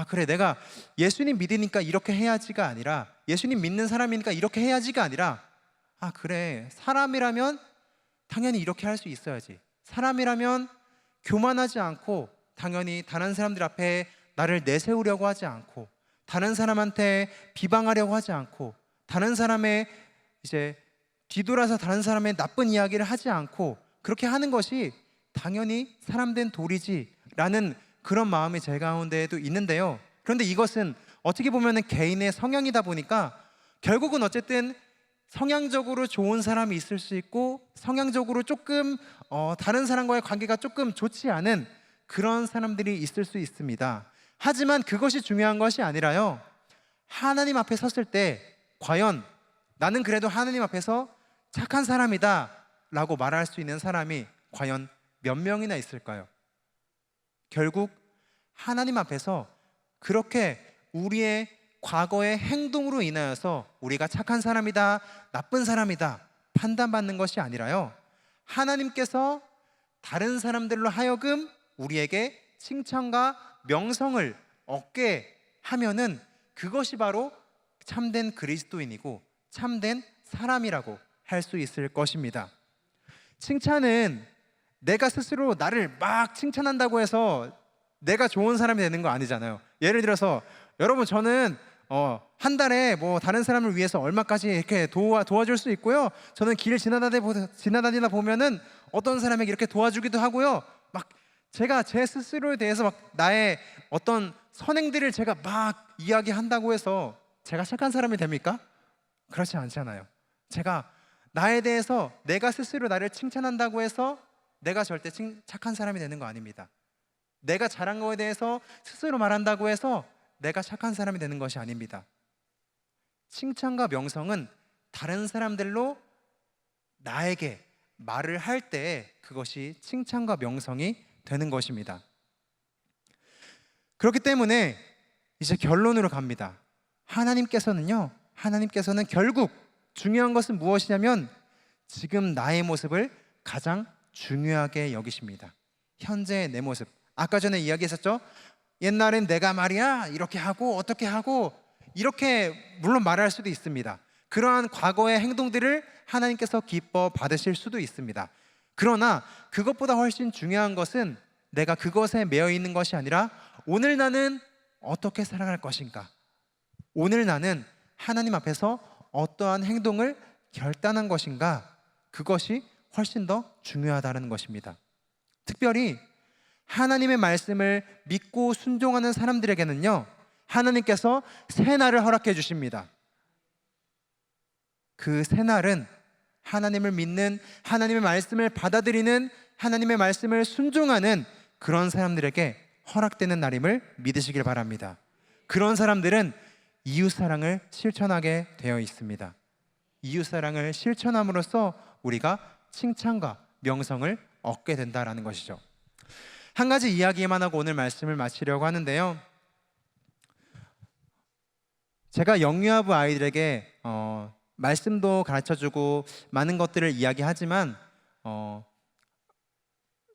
그래, 내가 예수님 믿으니까 이렇게 해야지가 아니라, 예수님 믿는 사람이니까 이렇게 해야지가 아니라, 그래, 사람이라면 당연히 이렇게 할 수 있어야지. 사람이라면 교만하지 않고, 당연히 다른 사람들 앞에 나를 내세우려고 하지 않고, 다른 사람한테 비방하려고 하지 않고, 다른 사람의 이제 뒤돌아서 다른 사람의 나쁜 이야기를 하지 않고, 그렇게 하는 것이 당연히 사람된 도리지라는 그런 마음이 제 가운데에도 있는데요. 그런데 이것은 어떻게 보면 개인의 성향이다 보니까 결국은 어쨌든 성향적으로 좋은 사람이 있을 수 있고, 성향적으로 조금 다른 사람과의 관계가 조금 좋지 않은 그런 사람들이 있을 수 있습니다. 하지만 그것이 중요한 것이 아니라요, 하나님 앞에 섰을 때 과연 나는 그래도 하나님 앞에서 착한 사람이다 라고 말할 수 있는 사람이 과연 몇 명이나 있을까요? 결국 하나님 앞에서 그렇게 우리의 과거의 행동으로 인하여서 우리가 착한 사람이다, 나쁜 사람이다 판단받는 것이 아니라요, 하나님께서 다른 사람들로 하여금 우리에게 칭찬과 명성을 얻게 하면은 그것이 바로 참된 그리스도인이고 참된 사람이라고 할 수 있을 것입니다. 칭찬은 내가 스스로 나를 막 칭찬한다고 해서 내가 좋은 사람이 되는 거 아니잖아요. 예를 들어서 여러분, 저는 한 달에 뭐 다른 사람을 위해서 얼마까지 이렇게 도와줄 수 있고요. 저는 길 지나다니다 보면은 어떤 사람에게 이렇게 도와주기도 하고요. 막 제가 제 스스로에 대해서 막 나의 어떤 선행들을 제가 막 이야기한다고 해서 제가 착한 사람이 됩니까? 그렇지 않잖아요. 제가 나에 대해서 내가 스스로 나를 칭찬한다고 해서 내가 절대 착한 사람이 되는 거 아닙니다. 내가 잘한 거에 대해서 스스로 말한다고 해서 내가 착한 사람이 되는 것이 아닙니다. 칭찬과 명성은 다른 사람들로 나에게 말을 할 때 그것이 칭찬과 명성이 되는 것입니다. 그렇기 때문에 이제 결론으로 갑니다. 하나님께서는 결국 중요한 것은 무엇이냐면 지금 나의 모습을 가장 중요하게 여기십니다. 현재의 내 모습. 아까 전에 이야기했었죠. 옛날엔 내가 말이야 이렇게 하고 어떻게 하고 이렇게 물론 말할 수도 있습니다. 그러한 과거의 행동들을 하나님께서 기뻐 받으실 수도 있습니다. 그러나 그것보다 훨씬 중요한 것은 내가 그것에 매여 있는 것이 아니라 오늘 나는 어떻게 살아갈 것인가, 오늘 나는 하나님 앞에서 어떠한 행동을 결단한 것인가, 그것이 훨씬 더 중요하다는 것입니다. 특별히 하나님의 말씀을 믿고 순종하는 사람들에게는요, 하나님께서 새날을 허락해 주십니다. 그 새날은 하나님을 믿는, 하나님의 말씀을 받아들이는, 하나님의 말씀을 순종하는 그런 사람들에게 허락되는 날임을 믿으시길 바랍니다. 그런 사람들은 이웃사랑을 실천하게 되어 있습니다. 이웃사랑을 실천함으로써 우리가 칭찬과 명성을 얻게 된다는 것이죠. 한 가지 이야기만 하고 오늘 말씀을 마치려고 하는데요. 제가 영유아부 아이들에게 말씀도 가르쳐주고 많은 것들을 이야기하지만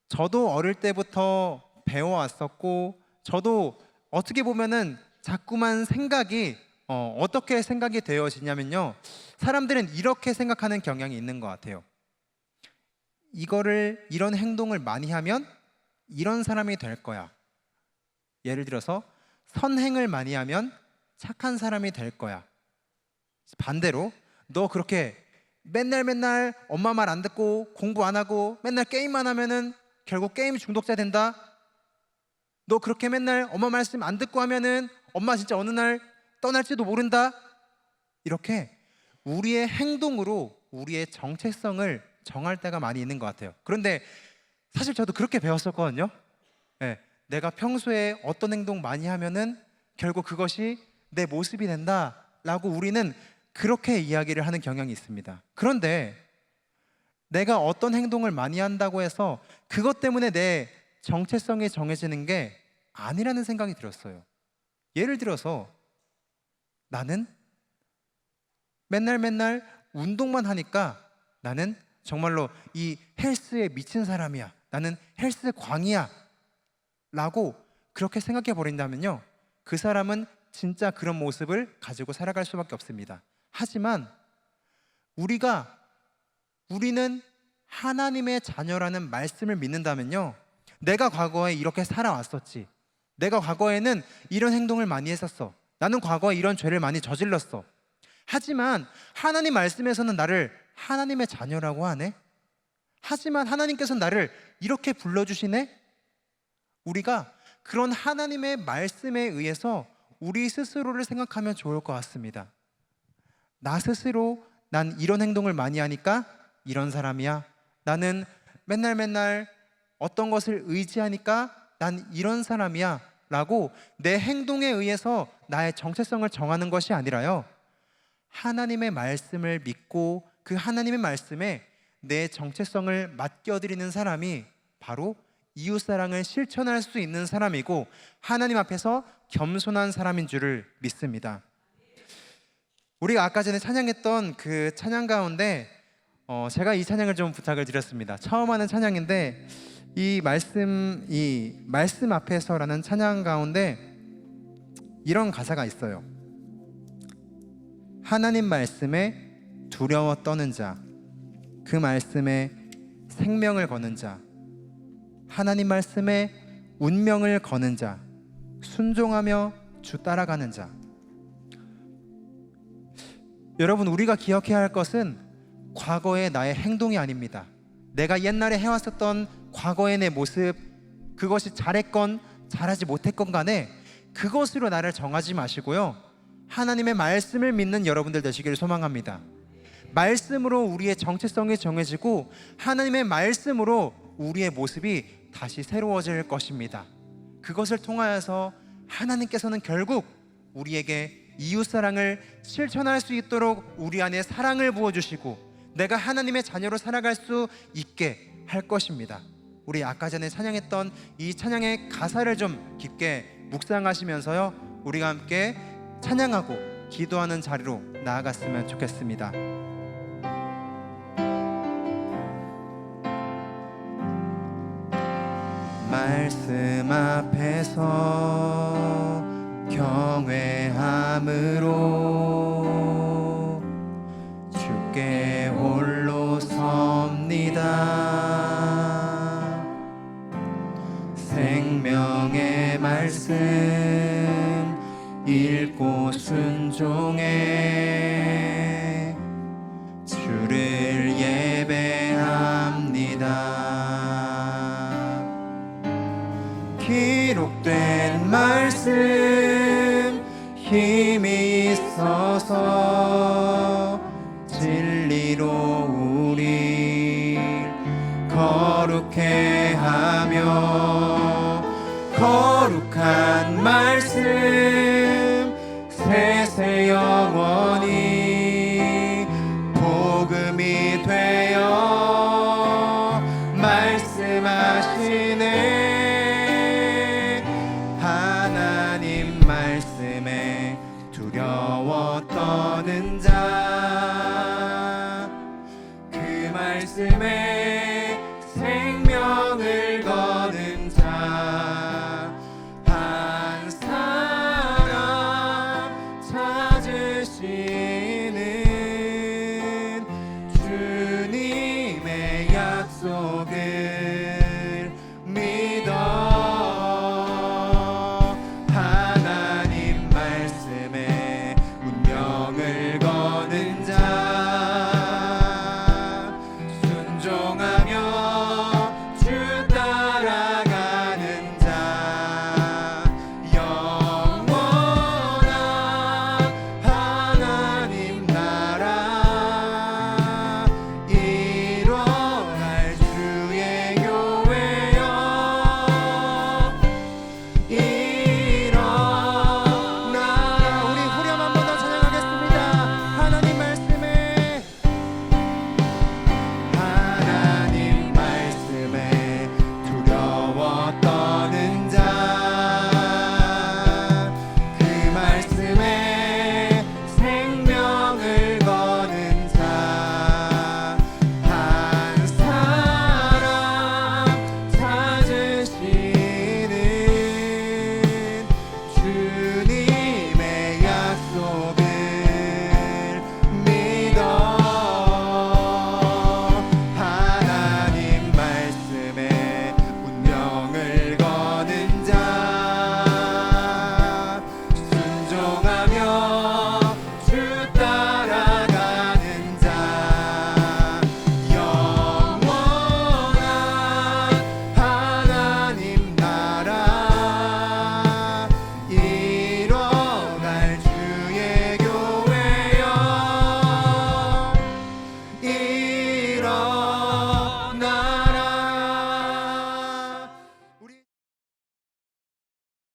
저도 어릴 때부터 배워왔었고, 저도 어떻게 보면은 자꾸만 생각이 어떻게 생각이 되어지냐면요, 사람들은 이렇게 생각하는 경향이 있는 것 같아요. 이런 행동을 많이 하면 이런 사람이 될 거야. 예를 들어서 선행을 많이 하면 착한 사람이 될 거야. 반대로 너 그렇게 맨날 엄마 말 안 듣고 공부 안 하고 맨날 게임만 하면은 결국 게임 중독자 된다. 너 그렇게 맨날 엄마 말씀 안 듣고 하면은 엄마 진짜 어느 날 떠날지도 모른다. 이렇게 우리의 행동으로 우리의 정체성을 정할 때가 많이 있는 것 같아요. 그런데 사실 저도 그렇게 배웠었거든요. 내가 평소에 어떤 행동 많이 하면은 결국 그것이 내 모습이 된다라고 우리는 그렇게 이야기를 하는 경향이 있습니다. 그런데 내가 어떤 행동을 많이 한다고 해서 그것 때문에 내 정체성이 정해지는 게 아니라는 생각이 들었어요. 예를 들어서 나는 맨날 운동만 하니까 나는 정말로 이 헬스에 미친 사람이야, 나는 헬스 광이야 라고 그렇게 생각해 버린다면요, 그 사람은 진짜 그런 모습을 가지고 살아갈 수밖에 없습니다. 하지만 우리는 하나님의 자녀라는 말씀을 믿는다면요, 내가 과거에 이렇게 살아왔었지, 내가 과거에는 이런 행동을 많이 했었어, 나는 과거에 이런 죄를 많이 저질렀어. 하지만 하나님 말씀에서는 나를 하나님의 자녀라고 하네. 하지만 하나님께서는 나를 이렇게 불러주시네. 우리가 그런 하나님의 말씀에 의해서 우리 스스로를 생각하면 좋을 것 같습니다. 나 스스로 난 이런 행동을 많이 하니까 이런 사람이야. 나는 맨날 어떤 것을 의지하니까 난 이런 사람이야 라고 내 행동에 의해서 나의 정체성을 정하는 것이 아니라요, 하나님의 말씀을 믿고 그 하나님의 말씀에 내 정체성을 맡겨드리는 사람이 바로 이웃사랑을 실천할 수 있는 사람이고 하나님 앞에서 겸손한 사람인 줄을 믿습니다. 우리가 아까 전에 찬양했던 그 찬양 가운데 제가 이 찬양을 좀 부탁을 드렸습니다. 처음 하는 찬양인데 이 말씀 앞에서라는 찬양 가운데 이런 가사가 있어요. 하나님 말씀에 두려워 떠는 자, 그 말씀에 생명을 거는 자, 하나님 말씀에 운명을 거는 자, 순종하며 주 따라가는 자. 여러분, 우리가 기억해야 할 것은 과거의 나의 행동이 아닙니다. 내가 옛날에 해왔었던 과거의 내 모습, 그것이 잘했건 잘하지 못했건 간에 그것으로 나를 정하지 마시고요, 하나님의 말씀을 믿는 여러분들 되시기를 소망합니다. 말씀으로 우리의 정체성이 정해지고 하나님의 말씀으로 우리의 모습이 다시 새로워질 것입니다. 그것을 통하여서 하나님께서는 결국 우리에게 이웃사랑을 실천할 수 있도록 우리 안에 사랑을 부어주시고 내가 하나님의 자녀로 살아갈 수 있게 할 것입니다. 우리 아까 전에 찬양했던 이 찬양의 가사를 좀 깊게 묵상하시면서요, 우리가 함께 찬양하고 기도하는 자리로 나아갔으면 좋겠습니다. 말씀 앞에서 경외함으로 주께 홀로 섭니다. 생명의 말씀 읽고 순종해 주를 예배합니다. 기록된 말씀 힘이 있어서 진리로 우리 거룩해 하며 거룩한 말씀